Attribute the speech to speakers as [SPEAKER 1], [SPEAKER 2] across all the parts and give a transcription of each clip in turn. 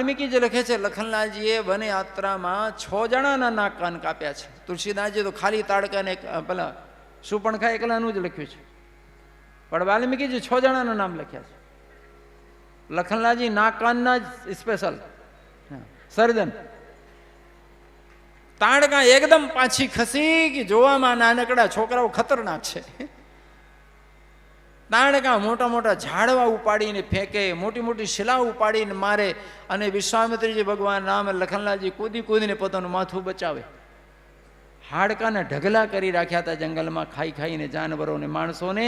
[SPEAKER 1] વાલ્મીકી લખે છે લખનલાલજીએ વન યાત્રામાં 6 જણાના નાક કાન કાપ્યા છે. તુલસીદાસજી તો ખાલી તાડકાને પેલા સુપણખા એકલાનું જ લખ્યું છે, પણ વાલ્મીકીજી 6 જણાના નામ લખ્યા છે. લખનલાલજી નાક કાનના જ સ્પેશિયલ સર્જન. તાડકા એકદમ પાછી ખસી કે જોવામાં નાનકડા છોકરાઓ ખતરનાક છે. તાડકા મોટા મોટા ઝાડવા ઉપાડીને ફેંકે, મોટી મોટી શિલા ઉપાડીને મારે, અને વિશ્વામિત્રજી ભગવાન રામ લખનલાલજી કૂદી કૂદીને પોતાનું માથું બચાવે. હાડકાને ઢગલા કરી રાખ્યા હતા જંગલમાં, ખાઈ ખાઈને જાનવરોને માણસોને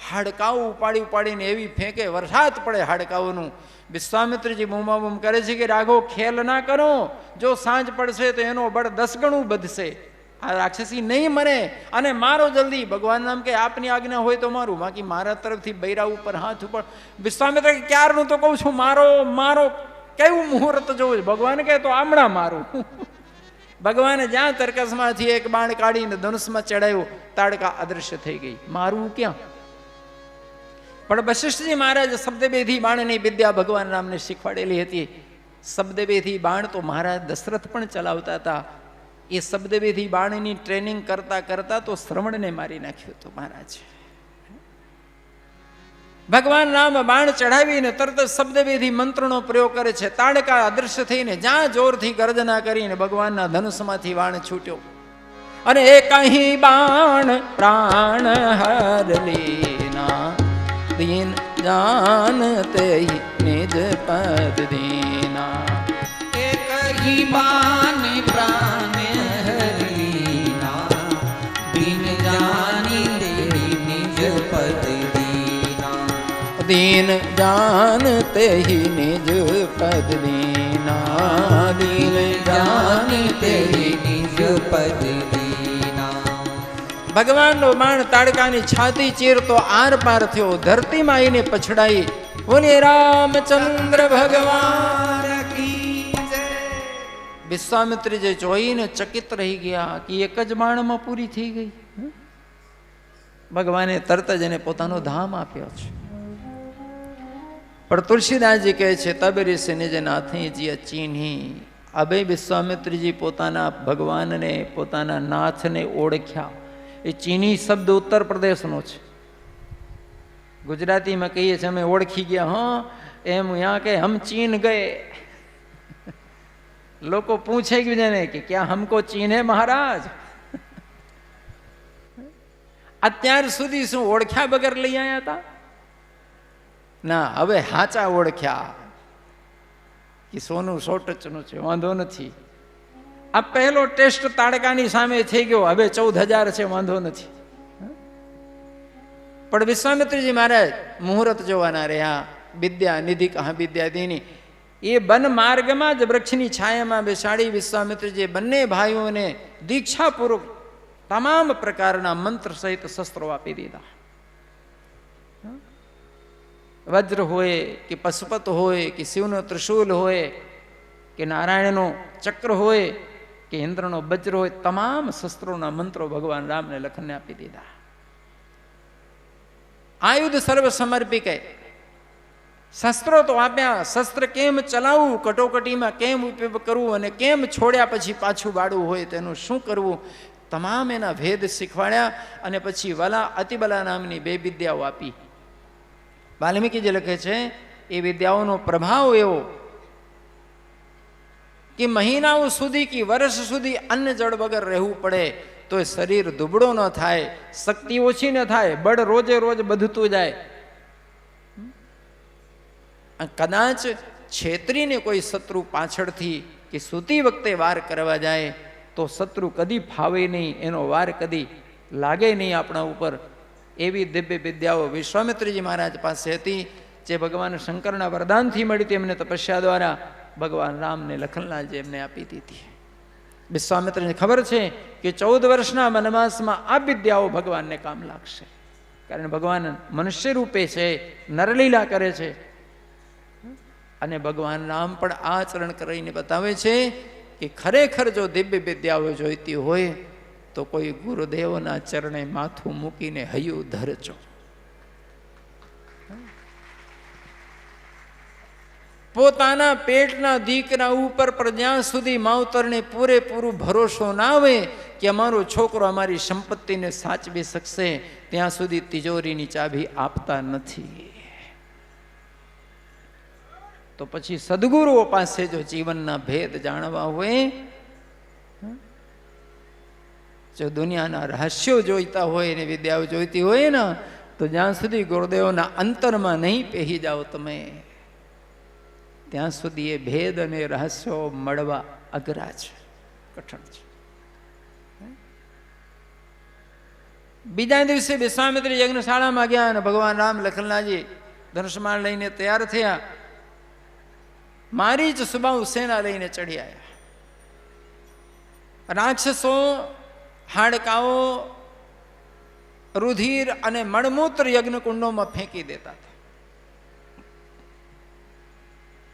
[SPEAKER 1] હાડકાઓ ઉપાડી ઉપાડીને એવી ફેંકે, વરસાદ પડે હાડકાઓનું. વિશ્વામિત્રજી બૂમાબૂમ કરે છે કે રાઘો ખેલ ના કરો, જો સાંજ પડશે તો એનો બળ 10 ગણું વધશે, આ રાક્ષસી નહીં મરે, અને મારો જલ્દી. ભગવાન નામ કે આપની આજ્ઞા હોય તો મારું, બાકી મારા તરફથી બૈરા ઉપર હાથ ઉપર. વિશ્વામિત્ર કે ક્યારનું તો કહું છું મારો મારો, કેવું મુહૂર્ત જોવું. ભગવાન કહે તો હમણાં મારું. ભગવાને જ્યાં તર્કસમાંથી એક બાણ કાઢીને ધનુષમાં ચડાવ્યું, તાડકા અદૃશ્ય થઈ ગઈ. મારું ક્યાં? પણ વશિષ્ઠજી મહારાજ શબ્દભેદી બાણની વિદ્યા ભગવાન રામને શીખવાડેલી હતી. શબ્દભેદી બાણ તો મહારાજ દશરથ પણ ચલાવતા હતા. એ શબ્દભેદી બાણની ટ્રેનિંગ કરતા કરતા તો શ્રવણને મારી નાખ્યું હતું મહારાજ. ભગવાન રામ બાણ ચઢાવીને તરત જ શબ્દભેદી મંત્રનો પ્રયોગ કરે છે. તાડકા અદૃશ્ય થઈને જ્યાં જોરથી ગર્જના કરીને ભગવાનના ધનુષમાંથી બાણ છૂટ્યો, અને એક અહીં બાણ પ્રાણ હર લેના, દીન જાનતે નિજ પદ દીના.
[SPEAKER 2] એક અહીં બાણ પ્રાણ હરીના, દીન જાની નિજ પદ
[SPEAKER 1] दीन जानते ही निज पद दीना,
[SPEAKER 2] दीन जानते ही निज पद दीना.
[SPEAKER 1] ભગવાનનો બાણ તાડકાની છાતી ચીરતો આર પાર થયો, ધરતીમાં આવીને પછડાઈ. બોલે રામચંદ્ર ભગવાન કી જય. વિશ્વામિત્રજી જોઈને ચકિત રહી ગયા કે એક જ બાણમાં પૂરી થઈ ગઈ. ભગવાને તરત જ એને પોતાનો ધામ આપ્યો છે. પણ તુલસીદાસજી કહે છે તબ ઋષિ નિજ નાથની જી ચીન્હી. અભય વિશ્વામિત્રજી પોતાના ભગવાનને, પોતાના નાથને ઓળખ્યા. એ ચીની શબ્દ ઉત્તર પ્રદેશનો છે. ગુજરાતીમાં કહીએ છીએ અમે ઓળખી ગયા. હા, એમ યાં કે હમ ચીન ગયે. લોકો પૂછે બીજાને કે ક્યાં હમકો ચીને મહારાજ. અત્યાર સુધી શું ઓળખ્યા વગર લઈ આવ્યા હતા? ના, હવે હાચા ઓળખ્યા કે સોનું 100 ટચનું છે, વાંધો નથી. આ પહેલો ટેસ્ટ તાડકાની સામે થઈ ગયો, હવે 14,000 છે, વાંધો નથી. પણ વિશ્વામિત્રજી મહારાજ મુહૂર્ત જોવાના રહ્યા. વિદ્યા નિધિ કહા વિદ્યા દીની. એ બન માર્ગમાં જ વૃક્ષની છાયામાં બેસાડી વિશ્વામિત્રજી બંને ભાઈઓને દીક્ષાપૂર્વક તમામ પ્રકારના મંત્ર સહિત શસ્ત્રો આપી દીધા. વજ્ર હોય કે પશુપત હોય કે શિવનો ત્રિશૂલ હોય કે નારાયણનો ચક્ર હોય કે ઇન્દ્રનો વજ્ર હોય, તમામ શસ્ત્રોના મંત્રો ભગવાન રામને લખનને આપી દીધા. આયુધ સર્વ સમર્પિત. શસ્ત્રો તો આપ્યા, શસ્ત્ર કેમ ચલાવવું, કટોકટીમાં કેમ ઉપયોગ કરવું, અને કેમ છોડ્યા પછી પાછું વાળવું હોય તેનું શું કરવું, તમામ એના ભેદ શીખવાડ્યા. અને પછી વલા અતિબલા નામની 2 વિદ્યાઓ આપી. વાલ્મીકી જે લખે છે એ વિદ્યાઓનો પ્રભાવ એવો કે મહિનાઓ સુધી કે વર્ષ સુધી અન્ન જળ વગર રહેવું પડે તો એ શરીર દુબળો ન થાય, શક્તિ ઓછી ન થાય, બળ રોજે રોજ વધતું જાય. કદાચ છેતરીને કોઈ શત્રુ પાછળથી કે સૂતી વખતે વાર કરવા જાય તો શત્રુ કદી ફાવે નહીં, એનો વાર કદી લાગે નહીં આપણા ઉપર. એવી દિવ્ય વિદ્યાઓ વિશ્વામિત્રજી મહારાજ પાસે હતી, જે ભગવાન શંકરના વરદાનથી મળી હતી. એમને તપસ્યા દ્વારા ભગવાન રામને લખનલાલજી એમને આપી દીધી. વિશ્વામિત્રને ખબર છે કે 14 વર્ષના વનવાસમાં આ વિદ્યાઓ ભગવાનને કામ લાગશે, કારણ ભગવાન મનુષ્ય રૂપે છે, નરલીલા કરે છે. અને ભગવાન રામ પણ આ આચરણ કરીને બતાવે છે કે ખરેખર જો દિવ્ય વિદ્યાઓ જોઈતી હોય તો કોઈ ગુરુદેવના ચરણે માથું મૂકીને હૈયું ધરજો. પોતાના પેટના દીકરા ઉપર પણ જ્યાં સુધી માવતરને પૂરેપૂરું ભરોસો ના આવે કે અમારો છોકરો અમારી સંપત્તિને સાચવી શકશે, ત્યાં સુધી તિજોરીની ચાવી આપતા નથી. તો પછી સદગુરુઓ પાસે જો જીવનના ભેદ જાણવા હોય, જો દુનિયાના રહસ્યો જોઈતા હોય ને વિદ્યાઓ જોઈતી હોય ને, તો જ્યાં સુધી ગુરુદેવના અંતરમાં નહીં પહેરી જાઓ તમે, ત્યાં સુધી એ ભેદ અને રહસ્યો મળવા અઘરા છે, કઠણ છે. બીજા દિવસે વિશ્વામિત્રી યજ્ઞશાળામાં ગયા અને ભગવાન રામ લખનલાજી ધનુષ્યમાન લઈને તૈયાર થયા. મારી જ સુબાહુ સેના લઈને ચડી આવ્યા. રાક્ષસો હાડકાઓ, રુધિર અને મળમૂત્ર યજ્ઞકુંડોમાં ફેંકી દેતા હતા.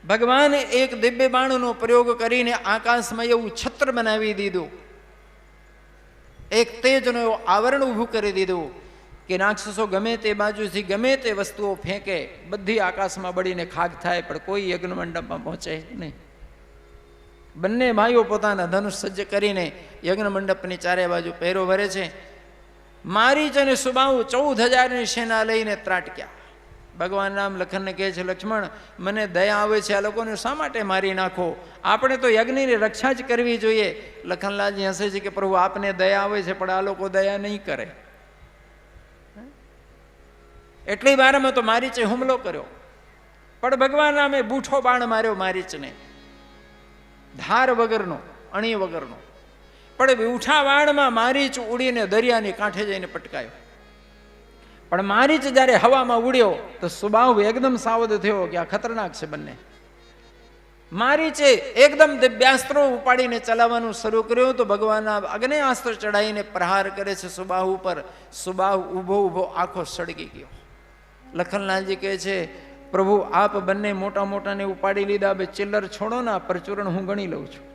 [SPEAKER 1] ભગવાને એક દિવ્ય બાણનો પ્રયોગ કરીને આકાશમાં એવું છત્ર બનાવી દીધું, એક તેજનો એવો આવરણ ઊભું કરી દીધું કે રાક્ષસો ગમે તે બાજુથી ગમે તે વસ્તુઓ ફેંકે, બધી આકાશમાં બળીને ખાક થાય, પણ કોઈ યજ્ઞ મંડપમાં પહોંચે નહીં. બંને ભાઈઓ પોતાના ધનુષ સજ્જ કરીને યજ્ઞ મંડપની ચારે બાજુ પહેરો ભરે છે. મારીચ અને સુબાહુ 14,000ની સેના લઈને ત્રાટક્યા. ભગવાન રામ લખનને કહે છે, લક્ષ્મણ, મને દયા આવે છે, આ લોકોને શા માટે મારી નાખો? આપણે તો યજ્ઞની રક્ષા જ કરવી જોઈએ. લખનલાલજી હસે છે કે પ્રભુ આપને દયા આવે છે, પણ આ લોકો દયા નહીં કરે. એટલી વારમાં તો મારીચે હુમલો કર્યો, પણ ભગવાન રામે બૂઠો બાણ માર્યો મારીચને, ધાર વગરનો, અણી વગરનો. પણ બૂઠા બાણમાં મારીચ ઉડીને દરિયાની કાંઠે જઈને પટકાયો. પણ મારીચ જ્યારે હવામાં ઉડ્યો તો સુબાહુ એકદમ સાવધ થયો કે આ ખતરનાક છે બંને. મારીચે એકદમ દિવ્યાસ્ત્રો ઉપાડીને ચલાવવાનું શરૂ કર્યું તો ભગવાનના અગ્નેયાસ્ત્ર ચડાવીને પ્રહાર કરે છે સુબાહુ ઉપર. સુબાહુ ઊભો ઊભો આખો સળગી ગયો. લખનલાલજી કહે છે, પ્રભુ આપ બંને મોટા મોટાને ઉપાડી લીધા, બે ચિલ્લર છોડો ના, પરચુરણ હું ગણી લઉં છું.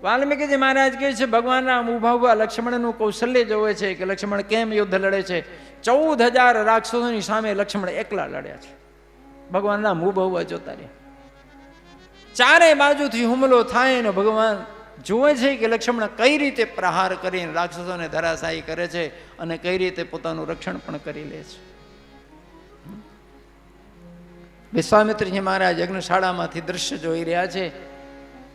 [SPEAKER 1] વાલ્મીકીજી મહારાજ કહે છે, ભગવાન રામ ઊભા ઊભા લક્ષ્મણનું કૌશલ્ય જોવે છે કે લક્ષ્મણ કેમ યુદ્ધ લડે છે. 14,000 રાક્ષસોની સામે લક્ષ્મણ એકલા લડ્યા છે. ભગવાન રામ ઊભા ઊભા જોતા રહ્યા. ચારે બાજુથી હુમલો થાય ને ભગવાન જુએ છે કે લક્ષ્મણ કઈ રીતે પ્રહાર કરીને રાક્ષસોને ધરાશાયી કરે છે અને કઈ રીતે પોતાનું રક્ષણ પણ કરી લે છે. વિશ્વામિત્રજી મહારાજ યજ્ઞશાળામાંથી દ્રશ્ય જોઈ રહ્યા છે.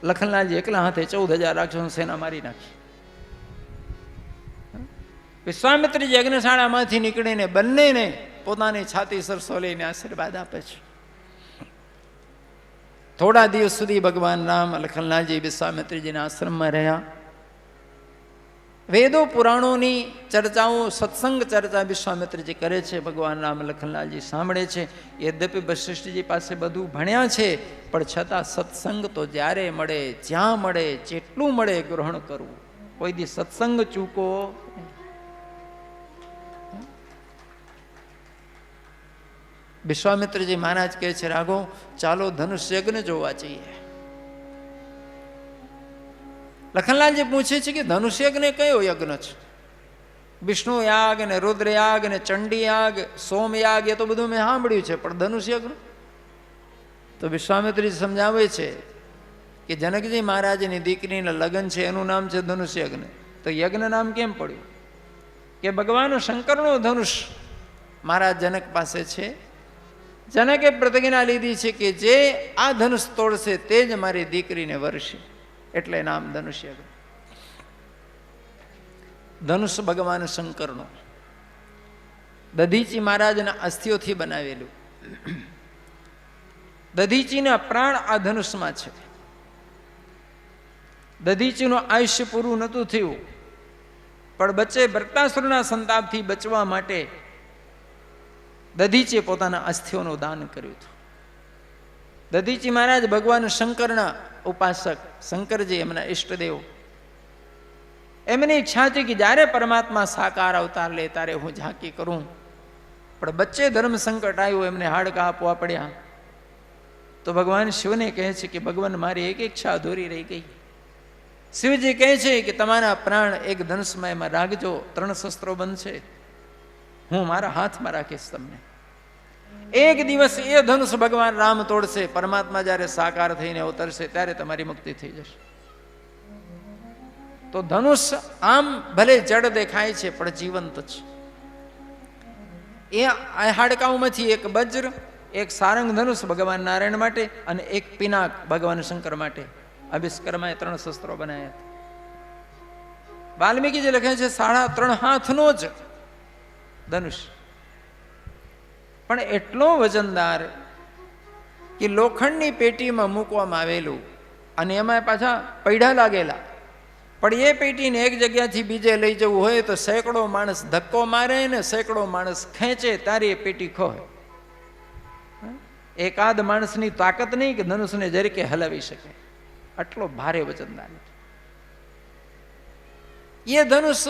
[SPEAKER 1] લખનલાલજી એકલા હાથે 14,000 રાક્ષસોની સેના મારી નાખી. વિશ્વામિત્રજી યજ્ઞશાળામાંથી નીકળીને બંનેને પોતાની છાતી સરસો લઈને આશીર્વાદ આપે છે. થોડા દિવસ સુધી ભગવાન રામ લખનલાલજી વિશ્વામિત્રજીના આશ્રમમાં રહ્યા. વેદો પુરાણોની ચર્ચાઓ, સત્સંગ ચર્ચા વિશ્વામિત્રજી કરે છે, ભગવાન રામ લખનલાલજી સાંભળે છે. યદ્યપિ વશિષ્ઠજી પાસે બધું ભણ્યા છે, પણ છતાં સત્સંગ તો જ્યારે મળે, જ્યાં મળે, જેટલું મળે ગ્રહણ કરવું. કોઈ દી સત્સંગ ચૂકો. વિશ્વામિત્રજી મહારાજ કહે છે, રાઘો ચાલો ધનુષ યજ્ઞ જોવા જઈએ. લખનલાલજી પૂછે છે કે ધનુષ યજ્ઞ કયો યજ્ઞ છે? વિષ્ણુ યાગ ને રુદ્ર યાગ ને ચંડી યાગ, સોમ યાગ, એ તો બધું મેં સાંભળ્યું છે, પણ ધનુષ યજ્ઞ? તો વિશ્વામિત્રજી સમજાવે છે કે જનકજી મહારાજની દીકરીના લગ્ન છે, એનું નામ છે ધનુષ યજ્ઞ. તો યજ્ઞ નામ કેમ પડ્યું? કે ભગવાન શંકરનો ધનુષ મહારાજ જનક પાસે છે. જનકે પ્રતિજ્ઞા લીધી છે કે જે આ ધનુષ તોડશે તે જ મારી દીકરીને વરશે, એટલે નામ ધનુષ યજ્ઞ. ધનુષ ભગવાન શંકરનો દધીચી મહારાજના અસ્થિઓથી બનાવેલું. દધીચીના પ્રાણ આ ધનુષમાં છે. દધીચીનું આયુષ્ય પૂરું નહોતું થયું, પણ બચ્ચે બરતાસુરના સંતાપથી બચવા માટે દધીચીએ પોતાના અસ્થિઓનું દાન કર્યું હતું. દધીચી મહારાજ ભગવાન શંકરના ઉપાસક, શંકરજી એમના ઈષ્ટદેવ. એમની ઈચ્છા હતી કે જ્યારે પરમાત્મા સાકાર અવતાર લે ત્યારે હું ઝાંકી કરું, પણ બચ્ચે ધર્મ સંકટ આવ્યું, એમને હાડકા આપવા પડ્યા. તો ભગવાન શિવને કહે છે કે ભગવાન મારી એક ઈચ્છા અધૂરી રહી ગઈ. શિવજી કહે છે કે તમારા પ્રાણ એક ધનુષમાં એમાં રાખજો, 3 શસ્ત્રો બનશે, હું મારા હાથમાં રાખીશ તમને. એક દિવસ એ ધનુષ ભગવાન રામ તોડશે, પરમાત્મા જ્યારે સાકાર થઈને અવતરશે ત્યારે તમારી મુક્તિ થઈ જશે. તો ધનુષ આમ ભલે જડ દેખાય છે પણ જીવંત છે. એ હાડકાઓમાંથી એક વજ્ર, એક સારંગ ધનુષ ભગવાન નારાયણ માટે અને એક પિનાક ભગવાન શંકર માટે આ વિશ્વકર્માએ 3 શસ્ત્રો બનાવ્યા. વાલ્મીકીજી લખે છે 3.5 હાથનો જ ધનુષ, પણ એટલો વજનદાર કે લોખંડની પેટીમાં મૂકવામાં આવેલું અને એમાં પાછા પૈડા લાગેલા. પણ એ પેટીને એક જગ્યાથી બીજે લઈ જવું હોય તો સેંકડો માણસ ધક્કો મારે ને સેંકડો માણસ ખેંચે ત્યારે એ પેટી ખોય. એકાદ માણસની તાકાત નહીં કે ધનુષને જરીકે હલાવી શકે, આટલો ભારે વજનદાર. એ ધનુષ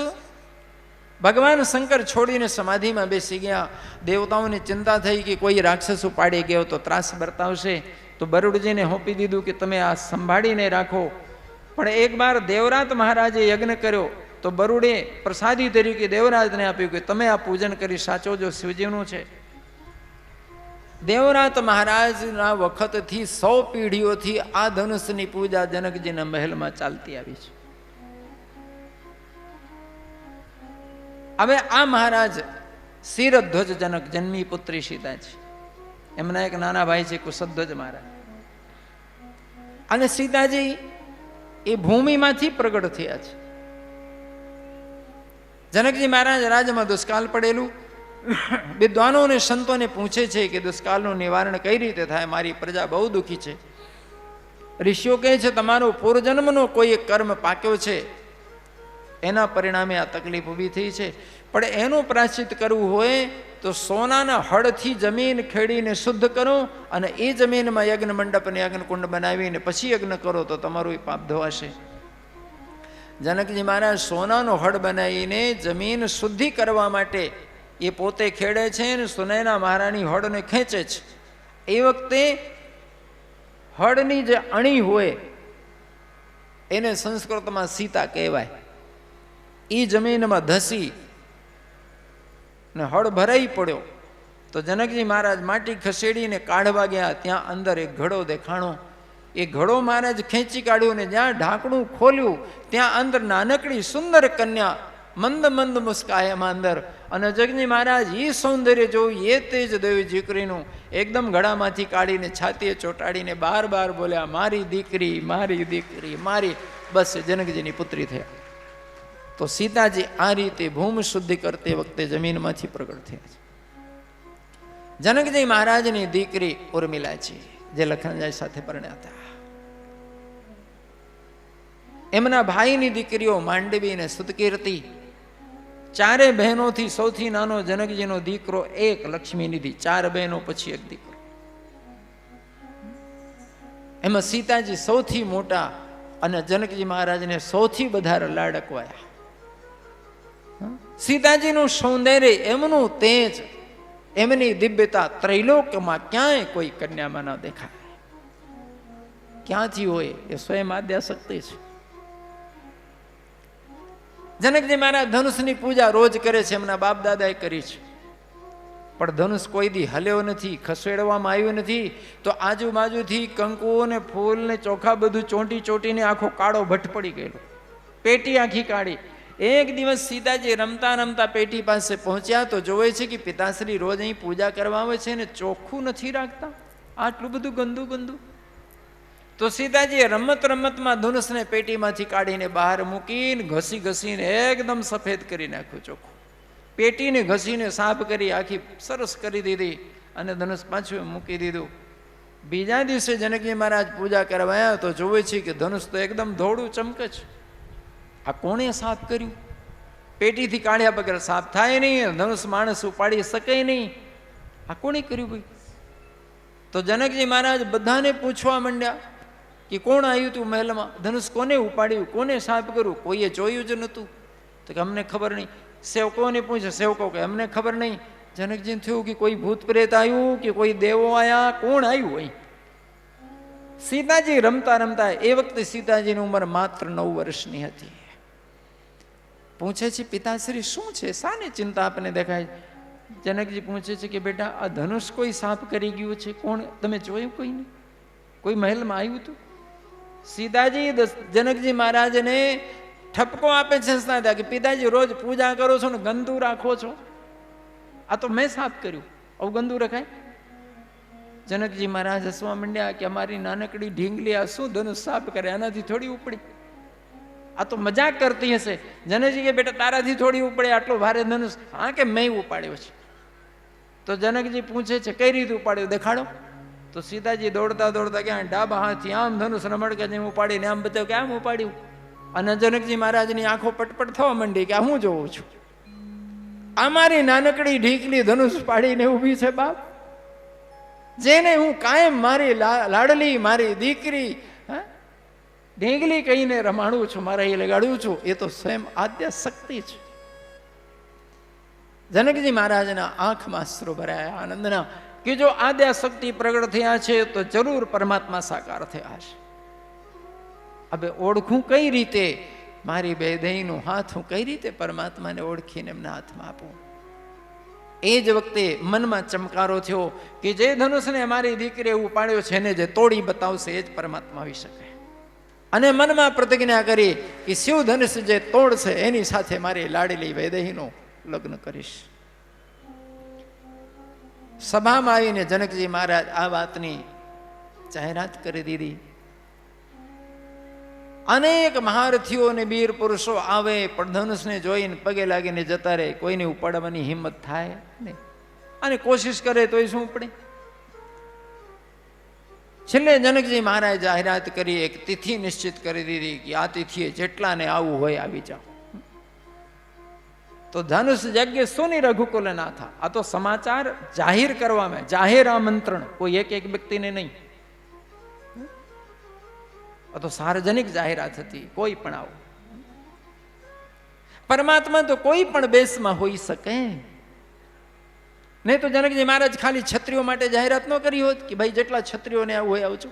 [SPEAKER 1] ભગવાન શંકર છોડીને સમાધિમાં બેસી ગયા. દેવતાઓને ચિંતા થઈ કે કોઈ રાક્ષસ ઉપાડી ગયો તો ત્રાસ બરતાવશે, તો બરુડજીને સોંપી દીધું કે તમે આ સંભાળીને રાખો. પણ એક વાર દેવરાત મહારાજે યજ્ઞ કર્યો તો બરુડે પ્રસાદી તરીકે દેવરાજને આપ્યું કે તમે આ પૂજન કરી સાચો જો શિવજીનું છે. દેવરાત મહારાજના વખતથી 100 પેઢીઓથી આ ધનુષની પૂજા જનકજીના મહેલમાં ચાલતી આવી છે. હવે આ મહારાજ શિરધ્વજ જનક, જન્મી પુત્રી સીતા છે. એમના એક નાના ભાઈ છે કુશધ્વજ મહારાજ. અને સીતાજી એ ભૂમિમાંથી પ્રગટ થયા છે. જનકજી મહારાજ રાજમાં દુષ્કાળ પડેલું, વિદ્વાનો અને સંતોને પૂછે છે કે દુષ્કાળનું નિવારણ કઈ રીતે થાય, મારી પ્રજા બહુ દુઃખી છે. ઋષિઓ કહે છે તમારો પૂર્વજન્મનો કોઈ એક કર્મ પાક્યો છે, એના પરિણામે આ તકલીફ ઊભી થઈ છે. પણ એનું પ્રાયશ્ચિત કરવું હોય તો સોનાના હળથી જમીન ખેડીને શુદ્ધ કરો અને એ જમીનમાં યજ્ઞ મંડપ અને યજ્ઞકુંડ બનાવીને પછી યજ્ઞ કરો તો તમારું એ પાપ ધોવાશે. જનકજી મહારાજ સોનાનો હળ બનાવીને જમીન શુદ્ધિ કરવા માટે એ પોતે ખેડે છે અને સુનયના મહારાણી હળને ખેંચે છે. એ વખતે હળની જે અણી હોય એને સંસ્કૃતમાં સીતા કહેવાય. એ જમીનમાં ધસી ને હળ ભરાઈ પડ્યો તો જનકજી મહારાજ માટી ખસેડીને કાઢવા ગયા. ત્યાં અંદર એક ઘડો દેખાણો. એ ઘડો મહારાજ ખેંચી કાઢ્યો ને જ્યાં ઢાંકણું ખોલ્યું ત્યાં અંદર નાનકડી સુંદર કન્યા મંદ મંદ મુસ્કાય એમાં અંદર. અને જગજી મહારાજ એ સૌંદર્ય જોયું, એ તેજ દેવી દીકરીનું એકદમ ગળામાંથી કાઢીને છાતીએ ચોંટાડીને બાર બાર બોલ્યા મારી દીકરી, મારી દીકરી, મારી. બસ જનકજીની પુત્રી થયા. તો સીતાજી આ રીતે ભૂમિ શુદ્ધિ કરતી વખતે જમીનમાંથી પ્રગટ થયા છે. જનકજી મહારાજની દીકરી ઉર્મિલાજી જે લખનજી સાથે પરણ્યા હતા. એમના ભાઈની દીકરીઓ માંડવી અને સુતકીર્તિ. 4 બહેનોથી સૌથી નાનો જનકજીનો દીકરો એક લક્ષ્મીનિધિ. 4 બહેનો પછી એક દીકરો. એમાં સીતાજી સૌથી મોટા અને જનકજી મહારાજને સૌથી વધારે લાડકવાયા. સીતાજીનું સૌંદર્ય, એમનું તેજ, એમની દિવ્યતા ત્રૈલોક્યમાં ક્યાંય કોઈ કન્યામાં ન દેખાય. ક્યાંથી હોય એ સ્વયં આદ્યા શક્તિ છે. જનકજી મહારાજ ધનુષની પૂજા રોજ કરે છે, એમના બાપ દાદાએ કરી છે. પણ ધનુષ કોઈ દી હલ્યો નથી, ખસેડવામાં આવ્યું નથી. તો આજુબાજુથી કંકુ ને ફૂલ ને ચોખા બધું ચોંટી ચોંટીને આખો કાળો ભટ્ટ પડી ગયેલો, પેટી આખી કાઢી. એક દિવસ સીતાજી રમતા રમતા પેટી પાસે પહોંચ્યા તો જોવે છે કે પિતાશ્રી રોજ અહીં પૂજા કરવા આવે છે ને ચોખ્ખું નથી રાખતા, આટલું બધું ગંદુ ગંદુ. તો સીતાજીએ રમત રમતમાં ધનુષને પેટીમાંથી કાઢીને બહાર મૂકીને ઘસી ઘસીને એકદમ સફેદ કરી નાખ્યું ચોખ્ખું. પેટીને ઘસીને સાફ કરી આખી સરસ કરી દીધી અને ધનુષ પાછું મૂકી દીધું. બીજા દિવસે જનકજી મહારાજ પૂજા કરવા આવ્યા તો જોવે છે કે ધનુષ તો એકદમ ધોળું ચમકે છે. આ કોણે સાફ કર્યું? પેટીથી કાઢ્યા વગર સાફ થાય નહીં, ધનુષ માણસ ઉપાડી શકે નહીં. આ કોણે કર્યું ભાઈ? તો જનકજી મહારાજ બધાને પૂછવા માંડ્યા કે કોણ આવ્યું તું મહેલમાં, ધનુષ કોને ઉપાડ્યું, કોને સાફ કર્યું? કોઈએ જોયું જ નહોતું. તો કે અમને ખબર નહીં. સેવકોને પૂછે, સેવકો કે અમને ખબર નહીં. જનકજીને થયું કે કોઈ ભૂત પ્રેત આવ્યું કે કોઈ દેવો આવ્યા, કોણ આવ્યું અહીં? સીતાજી રમતા રમતા, એ વખતે સીતાજીની ઉંમર માત્ર 9 વર્ષની હતી. પૂછે છે પિતાશ્રી શું છે, શાની ચિંતા આપને દેખાય? જનકજી પૂછે છે કે બેટા આ ધનુષ કોઈ સાફ કરી ગયું છે? કોણ? તમે જોયું? કોઈ નહીં? કોઈ મહેલમાં આવ્યું હતું? સીતાજી જનકજી મહારાજને ઠપકો આપે છે સંસ્થા કે પિતાજી રોજ પૂજા કરો છો ને ગંદુ રાખો છો, આ તો મેં સાફ કર્યું, આવું ગંદુ રખાય? જનકજી મહારાજ હસવા માંડ્યા કે અમારી નાનકડી ઢીંગલી આ શું ધનુષ સાફ કરે, આનાથી થોડી ઉપડી, આ તો મજાક કરતી હશે. જનકજી કે બેટા તારાથી થોડી ઉપડે આટલો ભારે ધનુષ? હા કે મેં ઉપાડ્યો છે. તો જનકજી પૂછે છે કઈ રીતે ઉપાડ્યો, દેખાડો. તો સીતાજી દોડતા દોડતા ક્યાં ડાબા હાથથી આમ ધનુષ રમડકે જેમ ઉપાડીને આમ બતાવ્યું કે આમ ઉપાડ્યું. અને જનકજી મહારાજની આંખો પટપટ થવા માંડી કે આ હું જોઉં છું, અમારી નાનકડી ઢીકલી ધનુષ પાડીને ઊભી છે બાપ, જેને હું કાયમ મારી લાડલી મારી દીકરી ઢીંગલી કહીને રમાડું છું, મારા એ લગાડું છું, એ તો સ્વયં આદ્ય શક્તિ છે. જનકજી મહારાજના આંખમાં અશ્રુ ભરાયા આનંદના કે જો આદ્ય શક્તિ પ્રગટ થયા છે તો જરૂર પરમાત્મા સાકાર થયા છે. હવે ઓળખું કઈ રીતે? મારી બે દહીંનો હાથ હું કઈ રીતે પરમાત્માને ઓળખીને એમના હાથમાં આપું? એ જ વખતે મનમાં ચમકારો થયો કે જે ધનુષને મારી દીકરીએ ઉપાડ્યો છે એને જે તોડી બતાવશે એ જ પરમાત્મા આવી શકે. અને મનમાં પ્રતિજ્ઞા કરી કે શિવ ધનુષ જે તોડશે એની સાથે મારી લાડેલી વૈદેહીનો લગ્ન કરીશ. સભામાં આવીને જનકજી મહારાજ આ વાતની જાહેરાત કરી દીધી. અનેક મહારથીઓ અને વીર પુરુષો આવે પણ ધનુષને જોઈને પગે લાગીને જતા રહે, કોઈને ઉપાડવાની હિંમત થાય નહીં, અને કોશિશ કરે તોય શું ઉપડે. છેલ્લે જનકજી મહારાજ જાહેરાત કરી, એક તિથિ નિશ્ચિત કરી દીધી કે આ તિથિએ જેટલાને આવવું હોય આવી જાઓ. તો ધનુષ યજ્ઞ સોની રઘુકુલ ના થા. આ તો સમાચાર જાહેર કરવામાં, જાહેર આમંત્રણ, કોઈ એક એક વ્યક્તિને નહીં, આ તો સાર્વજનિક જાહેરાત હતી, કોઈ પણ આવો. પરમાત્મા તો કોઈ પણ બેસમાં હોઈ શકે. નહીં તો જનકજી મહારાજ ખાલી ક્ષત્રિયો માટે જાહેરાત ન કરી હોત કે ભાઈ જેટલા ક્ષત્રિયોને આવું હોય આવજો,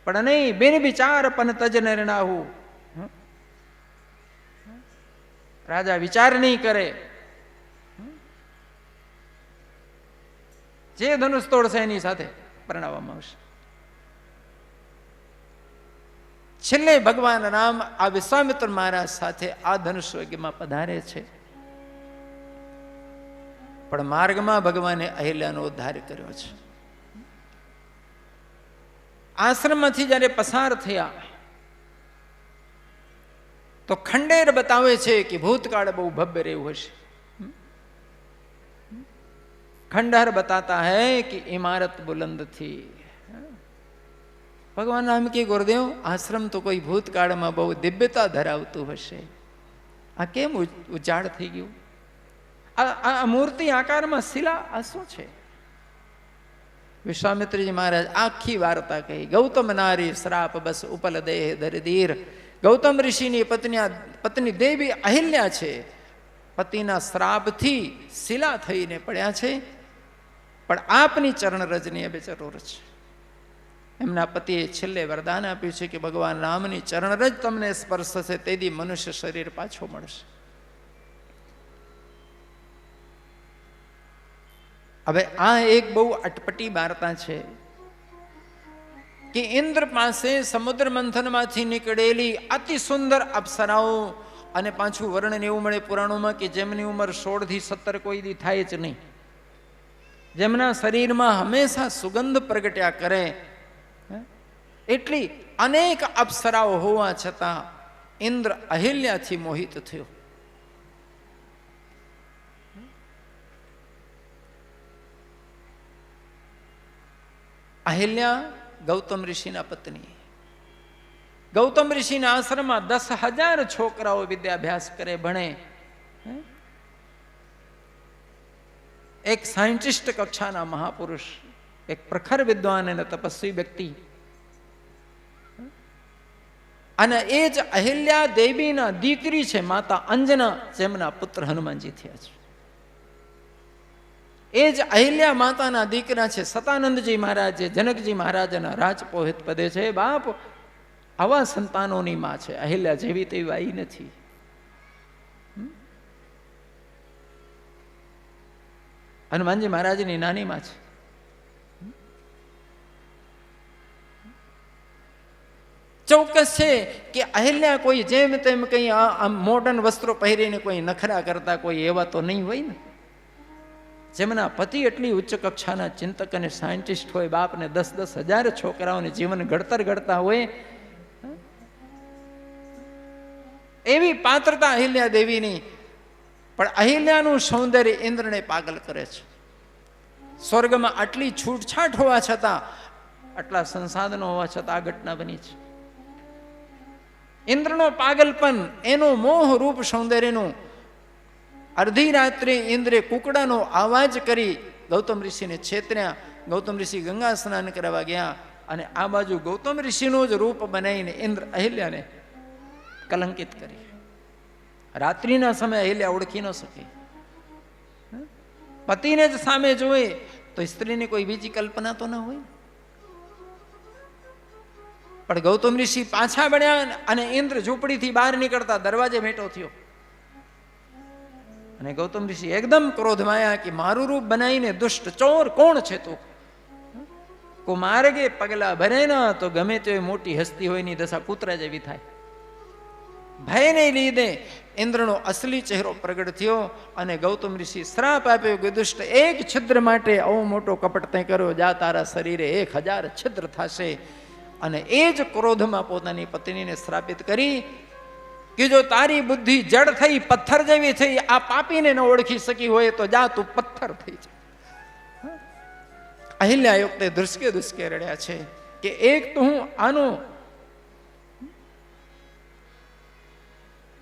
[SPEAKER 1] પણ નહીં, બેન વિચાર પણ તજને રણાવું. રાજા વિચાર નહીં કરે, જે ધનુષ તોડશે એની સાથે પરણાવવામાં આવશે. છેલ્લે ભગવાન રામ આ વિશ્વામિત્ર મહારાજ સાથે આ ધનુષ યજ્ઞમાં પધારે છે, પણ માર્ગમાં ભગવાને અહિલ્યાનો ઉદ્ધાર કર્યો છે. આશ્રમમાંથી જયારે પસાર થયા તો ખંડેર બતાવે છે કે ભૂતકાળ બહુ ભવ્ય રહ્યું હશે. खंडहर बताता है कि इमारत बुलंद थी. भगवान राम के गुरुदेव आश्रम तो कोई भूतकाળ में बहु दिव्यता धरावતું હશે, આ કેમ ઉજાડ થઈ ગયું? આ મૂર્તિ આકારમાં શિલા આ શું છે? વિશ્વામિત્રજી મહારાજ આખી વાર્તા કહી. ગૌતમ નારી શ્રાપ બસ ઉપલ દેહ દરદીર. ગૌતમ ઋષિની પત્ની દેવી અહિલ્યા છે, પતિના શ્રાપથી શિલા થઈને પડ્યા છે, પણ આપની ચરણ રજની હવે જરૂર છે. એમના પતિએ છેલ્લે વરદાન આપ્યું છે કે ભગવાન રામની ચરણરજ તમને સ્પર્શ થશે તેથી મનુષ્ય શરીર પાછો મળશે. હવે આ એક બહુ અટપટી વાર્તા છે કે ઇન્દ્ર પાસે સમુદ્ર મંથનમાંથી નીકળેલી અતિ સુંદર અપ્સરાઓ, અને પાછું વર્ણન એવું મળે પુરાણોમાં કે જેમની ઉંમર 16 થી 17 કોઈ દી થાય જ નહીં, જેમના શરીરમાં હંમેશા સુગંધ પ્રગટ્યા કરે, એટલી અનેક અપ્સરાઓ હોવા છતાં ઇન્દ્ર અહિલ્યાથી મોહિત થયો. અહિલ્યા ગૌતમ ઋષિના પત્ની. ગૌતમ ઋષિના આશ્રમમાં 10,000 છોકરાઓ વિદ્યાભ્યાસ કરે, ભણે. એક સાયન્ટિસ્ટ કક્ષાના મહાપુરુષ, એક પ્રખર વિદ્વાન અને તપસ્વી વ્યક્તિ, અને એ જ અહિલ્યા દેવીના દીકરી છે માતા અંજના, જેમના પુત્ર હનુમાનજી થયા છે. એ જ અહિલ્યા માતાના દીકરા છે સતાનંદજી મહારાજ, જે જનકજી મહારાજના રાજપોહિત પદે છે. બાપ આવા સંતાનોની માં છે, અહિલ્યા જેવી તેવી આવી નથી. હનુમાનજી મહારાજની નાની માં છે. ચોક્કસ છે કે અહિલ્યા કોઈ જેમ તેમ કઈ મોડર્ન વસ્ત્રો પહેરીને કોઈ નખરા કરતા કોઈ એવા તો નહીં હોય ને. જેમના પતિ એટલી ઉચ્ચ કક્ષાના ચિંતક અને સાયન્ટિસ્ટ હોય, બાપને 10,000 છોકરાઓને જીવન ઘડતર ઘડતા હોય, એવી પાત્રતા અહિલ્યા દેવીની. પણ અહિલ્યાનું સૌંદર્ય ઇન્દ્રને પાગલ કરે છે. સ્વર્ગમાં આટલી છૂટછાટ હોવા છતાં, આટલા સંસાધનો હોવા છતાં આ ઘટના બની છે. ઇન્દ્રનો પાગલપન, એનું મોહ રૂપ સૌંદર્યનું. અડધી રાત્રે ઇન્દ્રે કુકડાનો અવાજ કરી ગૌતમ ઋષિને છેતર્યા. ગૌતમ ઋષિ ગંગા સ્નાન કરવા ગયા અને આ બાજુ ગૌતમ ઋષિનું જ રૂપ બનાવીને ઇન્દ્ર અહિલ્યાને કલંકિત કરી. રાત્રિના સમયે અહિલ્યા ઓળખી ન શકે. પતિને જ સામે જોવે તો સ્ત્રીની કોઈ બીજી કલ્પના તો ન હોય. પણ ગૌતમ ઋષિ પાછા બન્યા અને ઇન્દ્ર ઝૂંપડીથી બહાર નીકળતા દરવાજે ભેટો થયો. અને ગૌતમ ઋષિ એકદમ ક્રોધમાં આવ્યા કે મારું રૂપ બનાવીને દુષ્ટ ચોર કોણ છે તું? કુમાર્ગે પગલા ભરે ના તો ગમે તે મોટી હસ્તી હોય ની દશા કૂતરા જેવી થાય. ભયને લીધે ઇન્દ્રનો અસલી ચહેરો પ્રગટ થયો અને ગૌતમ ઋષિ શ્રાપ આપ્યો કે દુષ્ટ, એક છિદ્ર માટે આવો મોટો કપટ તે કર્યો, જા તારા શરીરે 1000 છિદ્ર થશે. અને એ જ ક્રોધમાં પોતાની પત્નીને શ્રાપિત કરી કે જો તારી બુદ્ધિ જડ થઈ, પથ્થર જેવી થઈ, આ પાપીને ન ઓળખી શકી હોય તો જા તું પથ્થર થઈ જા. અહિલ્યા યુક્તે ધ્રુસકે ધ્રુસકે રડ્યા છે કે એક તો હું આનો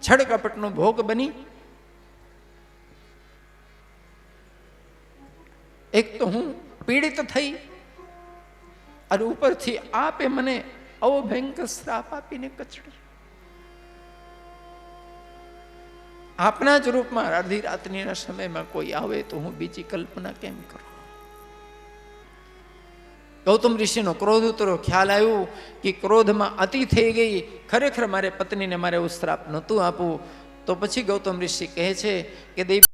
[SPEAKER 1] છડ કપટનો ભોગ બની, એક તો હું પીડિત થઈ, અને ઉપરથી આપે મને આવો ભયંકર શ્રાપ આપીને કચડી. આપના જ રૂપમાં અડધી રાત્રિના સમયમાં કોઈ આવે તો હું બીજી કલ્પના કેમ કરું? ગૌતમ ઋષિનો ક્રોધ ઉતરો. ખ્યાલ આવ્યું કે ક્રોધમાં અતિ થઈ ગઈ, ખરેખર મારે પત્નીને મારે એવું શ્રાપ નહોતું આપવું. તો પછી ગૌતમ ઋષિ કહે છે કે દેવી